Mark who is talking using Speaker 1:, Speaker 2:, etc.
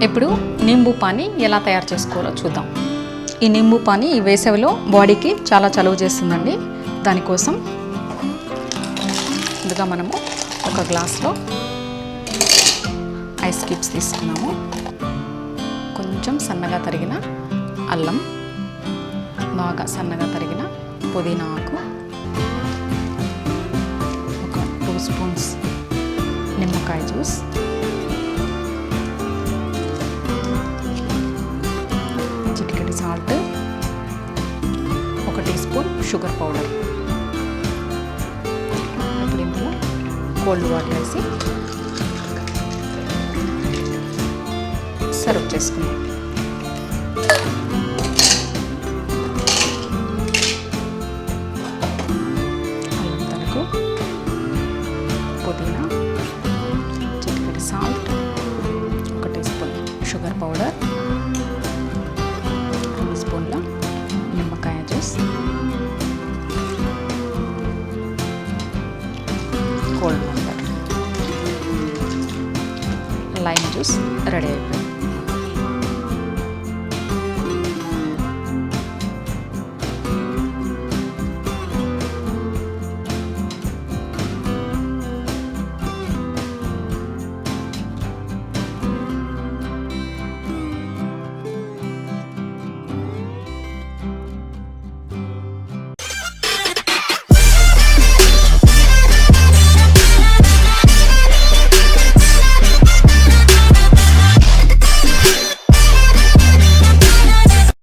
Speaker 1: ఇప్పుడు నింబు పానీ ఎలా తయారు చేసుకోవాలో చూద్దాం. ఈ నింబు పానీ ఈ వేసవిలో బాడీకి చాలా చలువ చేస్తుందండి. దానికోసం ముందుగా మనము ఒక గ్లాస్లో ఐస్ క్యూబ్స్ తీసుకున్నాము. కొంచెం సన్నగా తరిగిన అల్లం, బాగా సన్నగా తరిగిన పుదీనా ఆకు, ఒక 2 స్పూన్స్ నిమ్మకాయ జ్యూస్, చిటికెడు salt, 1 teaspoon sugar powder. ఇప్పుడు ఇందులో కోల్డ్ వాటర్ వేసి సర్వ్ చేసుకుందాం. అల్లం తలకు, పుదీనా, చిటికెడు salt, 1 teaspoon sugar powder, 2 స్పూన్ల నిమ్మకాయ juice, cold water, lime juice ready అయిపోయింది.